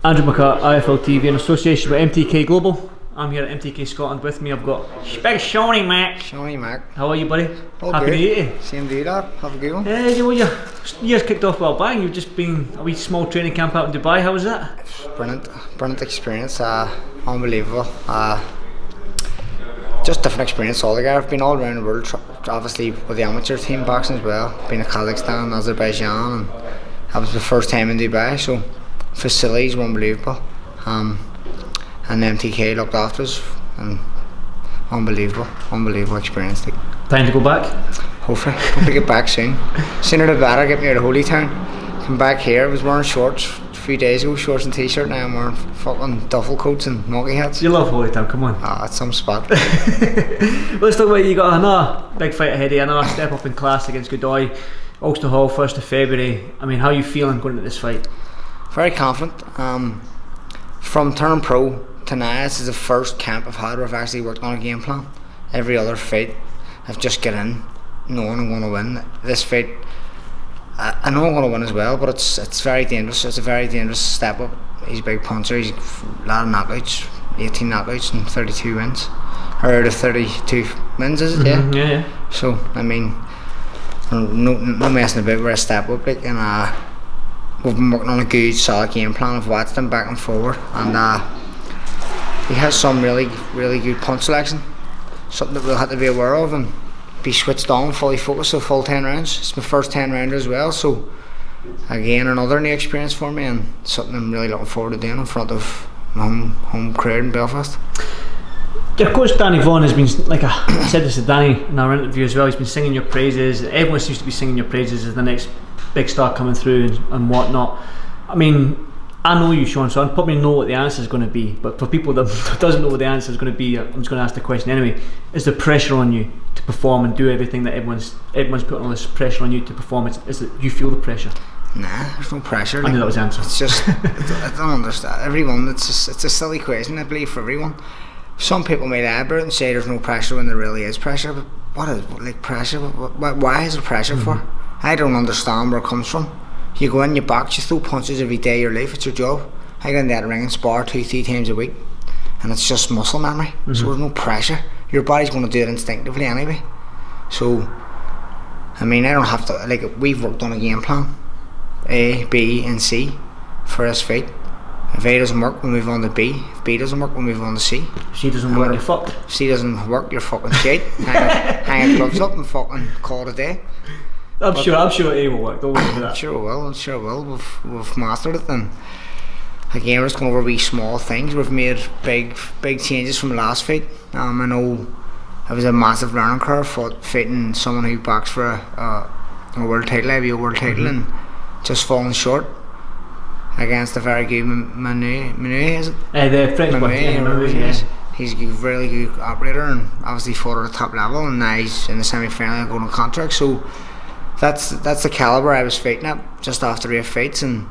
Andrew McCART, IFL TV in association with MTK Global. I'm here at MTK Scotland. With me I've got big Shawnee Mac. Shawnee Mac. How are you, buddy? All Happy good. to meet you. Same to you, lad. Have a good one. Yeah, well, your year's kicked off well bang. You've just been a wee small training camp out in Dubai. How was that? Brilliant experience. Unbelievable. Just different experience altogether. I've been all around the world, obviously with the amateur team boxing as well. Been to Kazakhstan, Azerbaijan, and that was the first time in Dubai. So facilities were unbelievable. And MTK looked after us, and unbelievable experience. Time to go back? Hopefully get back soon. Sooner the better. Get me out of Holy Town. Come back here. I was wearing shorts a few days ago, shorts and t-shirt. Now I'm wearing fucking duffel coats and monkey hats. You love Holy Town, come on. It's some spot. Let's talk about you got another big fight ahead of you, another step up in class against Godoy, Ulster Hall, 1st of February. I mean, how are you feeling going into this fight? Very confident. From turning pro to now, this is the first camp I've had where I've actually worked on a game plan. Every other fight I've just get in knowing I'm going to win. This fight I know I'm going to win as well, but it's very dangerous. It's a very dangerous step up. He's a big puncher. He's a lot of knockouts, 18 knockouts and 32 wins, or out of 32 wins, is it? Yeah. So I mean, no messing about. We're a step up, like, and we've been working on a good solid game plan. I've watched him back and forward, and he has some really good punch selection, something that we'll have to be aware of and be switched on, fully focused, so full 10 rounds. It's my first 10 rounder as well, so again another new experience for me, and something I'm really looking forward to doing in front of my home crowd in Belfast. Your coach Danny Vaughan has been, like I said this to Danny in our interview as well, he's been singing your praises. Everyone seems to be singing your praises as the next big star coming through and whatnot. I mean, I know you, Sean, so I probably know what the answer is going to be, but for people that doesn't know what the answer is going to be, I'm just going to ask the question anyway. Is the pressure on you to perform and do everything that everyone's putting all this pressure on you to perform? Is it you feel the pressure? Nah, there's no pressure. I knew that was the answer. It's just I don't understand. Everyone, it's a silly question, I believe, for everyone. Some people may lie about it and say there's no pressure when there really is pressure. But what is pressure? Why is there pressure for? I don't understand where it comes from. You go in, you box, you throw punches every day of your life. It's your job. I go in that ring and spar 2-3 times a week, and it's just muscle memory. So there's no pressure. Your body's going to do it instinctively anyway. So I mean, I don't have to, like, we've worked on a game plan, A, B and C for this fight. If A doesn't work, we move on to B. If B doesn't work, we move on to C. If C doesn't work, you're fucked. If C doesn't work, you're fucking shit. hang your gloves up and fucking call it a day. I'm sure A will work. Don't worry about that. I'm sure it will. We've mastered it, and again, we're just going over wee small things. We've made big changes from the last fight. I know it was a massive learning curve fighting someone who boxed for a world title, a world title, and just falling short against a very good Manu, is it? The French boy. Yes. He's a really good operator and obviously fought at the top level, and now he's in the semi-final going on contract. So that's the calibre I was fighting at just after 8 fights, and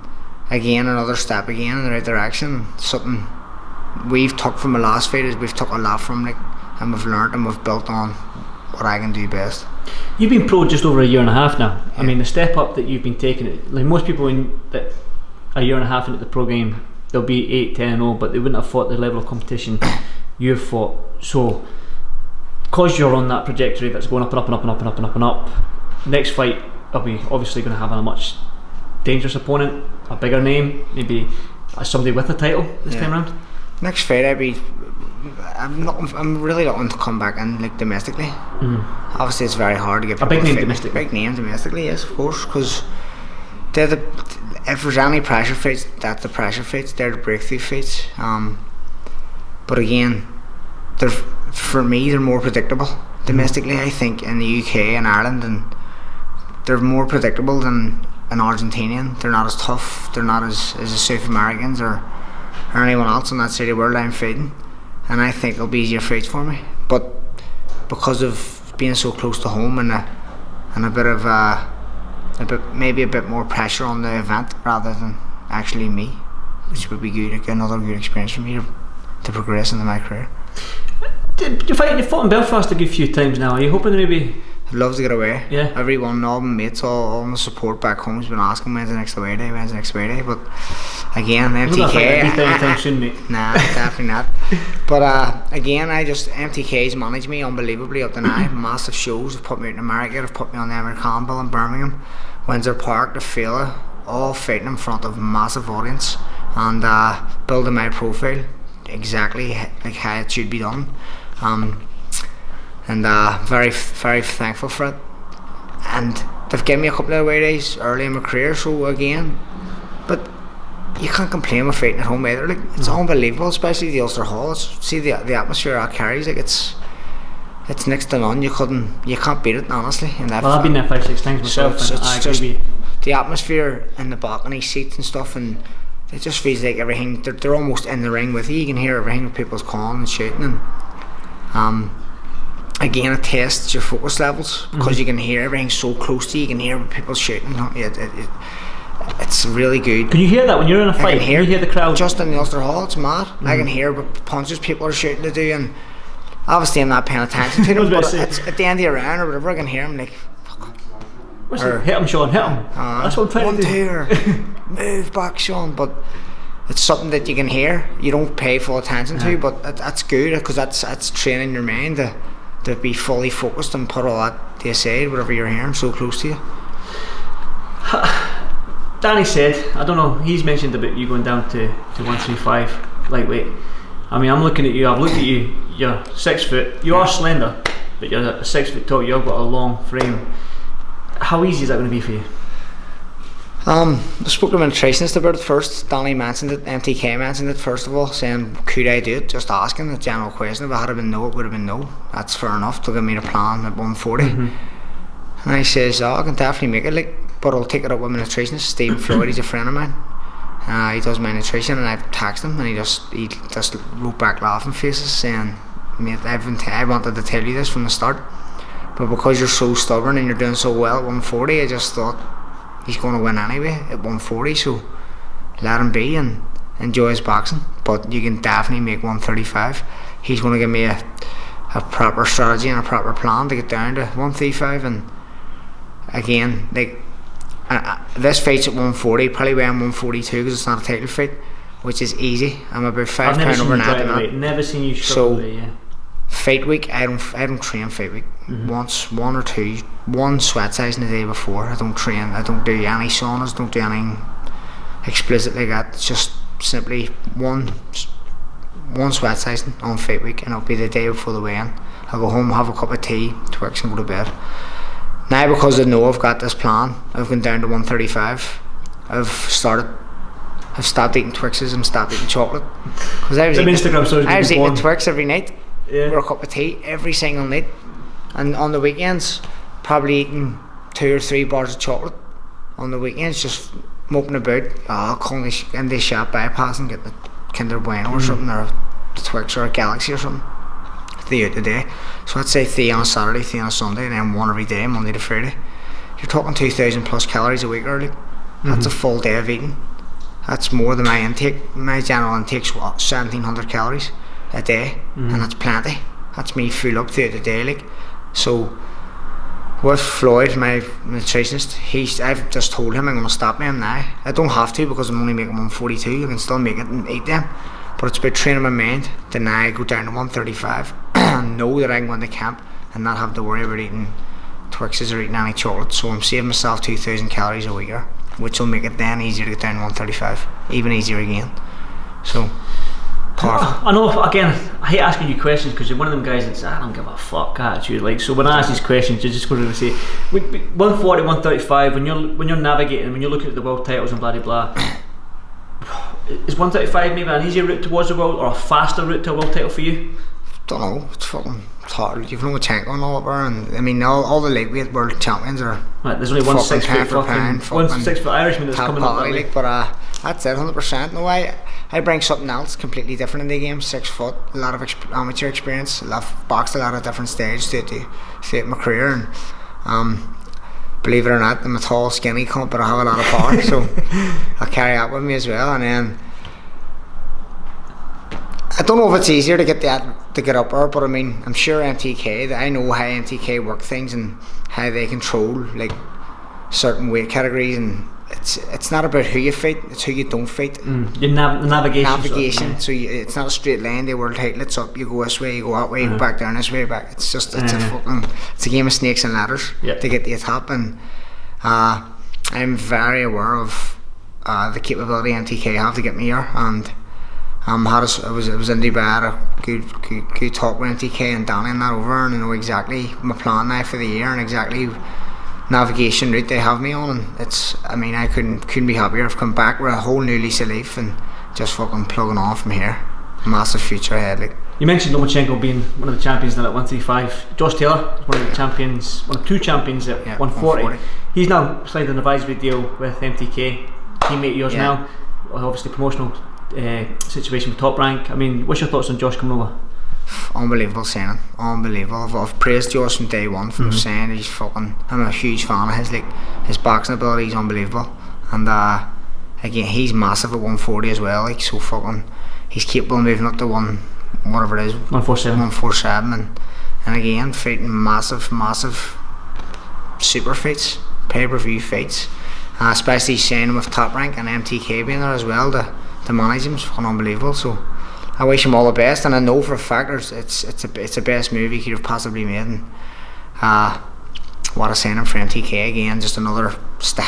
again another step again in the right direction. Something we've took from the last fight is we've took a lot from, like, and we've learnt and we've built on what I can do best. You've been pro just over a year and a half now. Yeah. I mean, the step up that you've been taking, like most people that a year and a half into the pro game, they'll be 8-10-0, but they wouldn't have fought the level of competition you've fought. So because you're on that trajectory that's going up and up and up and up and up and up and up, next fight are we obviously going to have a much dangerous opponent, a bigger name, maybe somebody with a title this time around? Next fight I'm really looking to come back in, like, domestically. Obviously it's very hard to get a big name domestically. Big name domestically, yes, of course, because if there's any pressure fights, that's the pressure fights, they're the breakthrough fights. But again, for me they're more predictable domestically. I think in the UK and Ireland, and they're more predictable than an Argentinian. They're not as tough, they're not as the South Americans or anyone else on that side of the world I'm fighting, and I think it'll be easier fights for me. But because of being so close to home and a bit maybe a bit more pressure on the event rather than actually me, which would be good, another good experience for me to progress into my career. You fought in Belfast a good few times now. Are you hoping to maybe I'd love to get away. Yeah. Every one of them mates, all the support back home has been asking when's the next away day, but again, MTK. Anytime soon, mate. Nah, definitely not. But again, MTK's managed me unbelievably up to now. Massive shows. They've put me out in America. They've put me on the McCOMB in Birmingham, Windsor Park, the Fela, all fighting in front of a massive audience and building my profile exactly like how it should be done. And very, very thankful for it. And they've given me a couple of away days early in my career, so again, but you can't complain with fighting at home either. Like, it's unbelievable, especially the Ulster Hall. See the atmosphere that carries. Like, it's next to none. You can't beat it, honestly. And I've been there 5-6 times myself. So I agree with you. The atmosphere in the balcony seats and stuff, and it just feels like everything. They're almost in the ring with you. You can hear everything with people's calling and shouting, and again, it tests your focus levels because you can hear everything so close to you. You can hear people shouting. It's really good. Can you hear that when you're in a fight? Can you hear the crowd? Just in the Ulster Hall, it's mad. I can hear what punches people are shouting to do, and obviously I'm not paying attention to them, but it's at the end of the round or whatever, I can hear them like, what's it? Hit him, Sean, hit him. That's what I'm trying to do. Move back, Sean. But it's something that you can hear. You don't pay full attention to, but that's good because that's training your mind to be fully focused and put all that to the side, whatever you're hearing so close to you. Danny said, I don't know, he's mentioned about you going down to 135 lightweight. I mean, I'm looking at you, I've looked at you, you're 6 foot, you are slender, but you're 6 foot tall, you've got a long frame. How easy is that going to be for you? I spoke to my nutritionist about it first. Danny mentioned it, MTK mentioned it first of all, saying could I do it, just asking the general question. If it had been no, it would have been no. That's fair enough to give me the plan at 140. And I says, I can definitely make it, like, but I'll take it up with my nutritionist, Stephen Floyd. He's a friend of mine. He does my nutrition, and I've texted him, and he just wrote back laughing faces saying, mate, I wanted to tell you this from the start, but because you're so stubborn and you're doing so well at 140, I just thought he's going to win anyway at 140, so let him be and enjoy his boxing. But you can definitely make 135. He's going to give me a proper strategy and a proper plan to get down to 135. And again, like, this fight's at 140, probably weigh 142 because it's not a title fight, which is easy. I'm about 5 pounds over net. Never seen you struggle. So yeah. Fight week, I don't train fight week. Once, one or two, one sweat sizing the day before. I don't train. I don't do any saunas. Don't do anything explicit like that. It's just simply one sweat sizing on fight week, and it'll be the day before the weigh-in. I'll go home, have a cup of tea, Twix, and go to bed. Now, because I know I've got this plan, I've gone down to 135. I've stopped eating Twixes and stopped eating chocolate. Because I was eating Twix every night. Yeah. Or a cup of tea every single night, and on the weekends probably eating 2 or 3 bars of chocolate on the weekends, just moping about, calling in the shop bypassing, get the Kinder Bueno or something, or the Twix or a Galaxy or something, 3 out the day. So I'd say 3 on a Saturday, 3 on a Sunday, and then 1 every day, Monday to Friday. You're talking 2,000 plus calories a week early. That's a full day of eating. That's more than my intake. My general intake's 1,700 calories a day, and that's plenty. That's me full up throughout the day, like. So with Floyd, my nutritionist, I've just told him I'm going to stop him now. I don't have to because I'm only making 142. I can still make it and eat them, but it's about training my mind to now go down to 135 and know that I can go into camp and not have to worry about eating Twixes or eating any chocolate. So I'm saving myself 2,000 calories a week, which will make it then easier to get down to 135, even easier again. So I know, again, I hate asking you questions because you're one of them guys that's, I don't give a fuck attitude. Like, so when I ask these questions, you're just going to say 140, 135. When you're navigating, when you're looking at the world titles and blah blah blah, is 135 maybe an easier route towards the world or a faster route to a world title for you? Don't know. It's hard. You've Lomachenko and all over, and I mean all the lightweight world champions are. Right, there's only one 6 foot fucking 1 6 foot Irishman that's coming up that way. But that's it, 100%. No, I bring something else completely different in the game. 6 foot, a lot of amateur experience. I've boxed a lot of different stages throughout my career, and believe it or not, I'm a tall, skinny cunt, but I have a lot of power, so I carry that with me as well. And then I don't know if it's easier to get up there, but I mean, I'm sure MTK, I know how MTK work things and how they control like certain weight categories, and it's not about who you fight, it's who you don't fight. Your navigation. So it's not a straight line. They world title. It's up. You go this way, you go that way, you go back down this way, back. It's just it's a game of snakes and ladders to get to the top. And I'm very aware of the capability MTK have to get me here. And I was in Dubai, had a good talk with MTK and Danny and that over, and I know exactly my plan now for the year and exactly navigation route they have me on, and I couldn't be happier. I've come back with a whole new lease of life and just fucking plugging on from here. Massive future ahead. Like, you mentioned Lomachenko being one of the champions now at 135. Josh Taylor, one of the champions, one of two champions at 140. He's now signed an advisory deal with MTK, teammate of yours now. Obviously promotional situation with Top Rank. I mean, what's your thoughts on Josh coming over? Unbelievable signing, unbelievable. I've praised Josh from day one from saying he's fucking. I'm a huge fan of his. Like, his boxing ability is unbelievable, and again, he's massive at 140 as well. Like, so fucking, he's capable of moving up to whatever it is, 147, and again fighting massive super fights, pay-per-view fights, especially signing with Top Rank and MTK being there as well to manage him. It's fucking unbelievable. So I wish him all the best, and I know for a fact it's the best move he could have possibly made. And what a signing for MTK again, just another just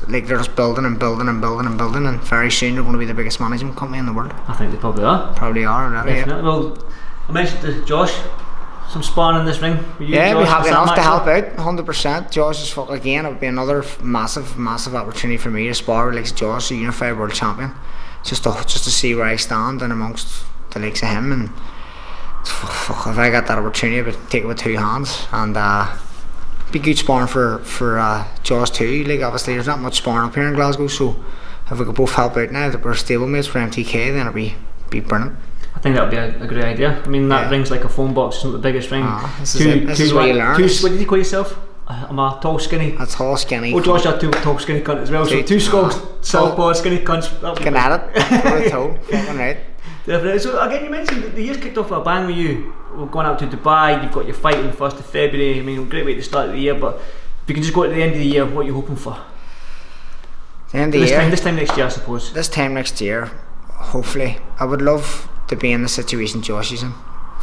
like they're just building, and very soon they're going to be the biggest management company in the world. I think they probably are already. Definitely. Well, I mentioned to Josh some sparring in this ring. I'd be happy enough to help out 100%. Josh is again, it would be another massive opportunity for me to spar with like Josh, a unified world champion. Just to see where I stand and amongst the likes of him, and if I got that opportunity, I would take it with two hands, and be good sparring for Josh too. Like, obviously there's not much sparring up here in Glasgow, so if we could both help out now that we're stablemates for MTK, then it'd be brilliant. I think that would be a great idea. I mean, that ring's like a phone box. It's not the biggest ring. This is what you learn. What did you call yourself? I'm a tall, skinny. A tall, skinny. Oh, Josh had two tall, skinny cunts as well. So two skulls, southpaw, skinny cunts. Get at it. Toe. Fucking right. Definitely. So again, you mentioned that the year's kicked off with a bang with you. We're going out to Dubai. You've got your fight on the 1st of February. I mean, great way to start the year. But if you can just go to the end of the year, what are you hoping for? The end of the year. This time next year, I suppose. This time next year, hopefully, I would love to be in the situation Josh is in.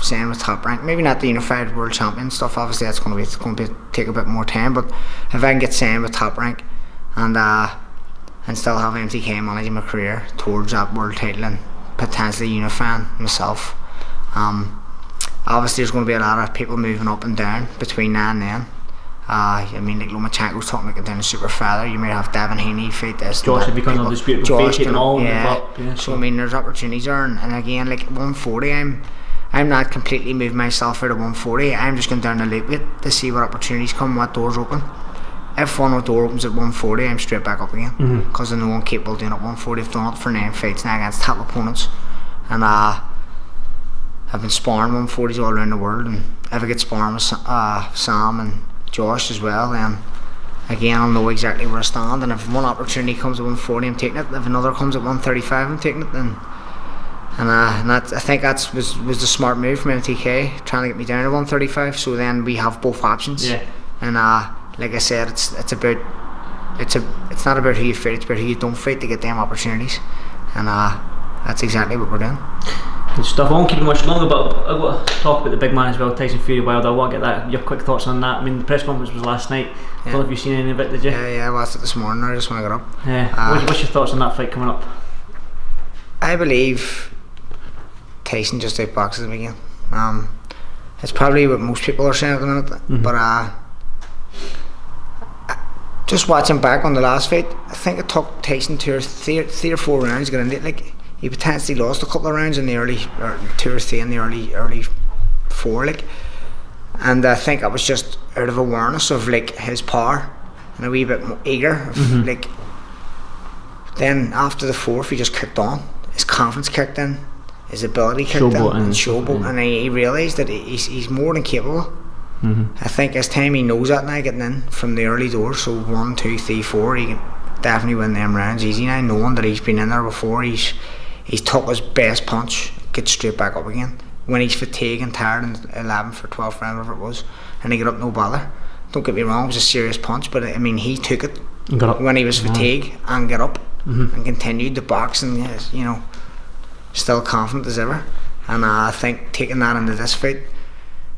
Saying with Top Rank, maybe not the unified world champion stuff, obviously that's going to take a bit more time, but if I can get signed with Top Rank and still have MTK managing my career towards that world title and potentially unifying myself, obviously there's going to be a lot of people moving up and down between now and then. I mean, like Lomachenko's talking about getting down a super feather. You might have Devin Haney fight this. Josh would become undisputed. Josh and all. So I mean, there's opportunities there, and again, like 140, I'm not completely moving myself out of 140. I'm just going down the loop with it to see what opportunities come, what doors open. If one door opens at 140, I'm straight back up again, because I know I'm capable of doing it at 140. I've done it for 9 fights now against top opponents, and I've been sparring 140s all around the world. And if I get sparring with Sam and Josh as well, then again I'll know exactly where I stand. And if one opportunity comes at 140, I'm taking it. If another comes at 135, I'm taking it. And that, I think that was the smart move from MTK, trying to get me down to 135. So then we have both options. Yeah. And like I said, it's not about who you fight, it's about who you don't fight to get them opportunities. And that's exactly what we're doing. Good stuff. I won't keep you much longer, but I want to talk about the big man as well, Tyson Fury Wilder. I want to get your quick thoughts on that. I mean, the press conference was last night. I don't know if you've seen any of it, did you? Yeah, I watched it this morning. I just want to get up. Yeah. What's your thoughts on that fight coming up? I believe Tyson just outboxes him again. It's probably what most people are saying at the minute, but just watching back on the last fight, I think it took Tyson three or four rounds to get into it. Like, he potentially lost a couple of rounds in the early, or 2 or 3 in the early 4, like, and I think it was just out of awareness of like his power and a wee bit more eager, like. Then after the 4th, he just kicked on. His confidence kicked in, his ability kicked in, and showboat, and he realised that he's more than capable. I think as time he knows that now, getting in from the early doors, so 1, 2, 3, 4, he can definitely win them rounds easy now, knowing that he's been in there before. He's took his best punch get straight back up again. When he's fatigued and tired in 11 for 12 round, whatever it was, and he got up no bother. Don't get me wrong, it was a serious punch, but I mean he took it when he was fatigued and got up and continued to box, and you know, still confident as ever. And I think taking that into this fight,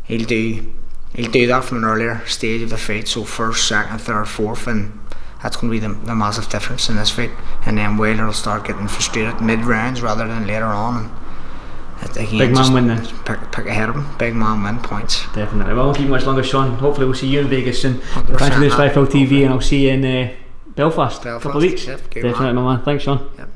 he'll do that from an earlier stage of the fight. So first, second, third, fourth, and that's going to be the massive difference in this fight. And then Wilder will start getting frustrated mid rounds rather than later on. And again, big man win then. Pick ahead of him. Big man win points. Definitely. Well, I won't keep much longer, Sean. Hopefully we'll see you in Vegas soon. 100% Thanks for this Lifestyle TV, and I'll see you in Belfast. A couple of weeks. Yep, Definitely, my man. Thanks, Sean. Yep.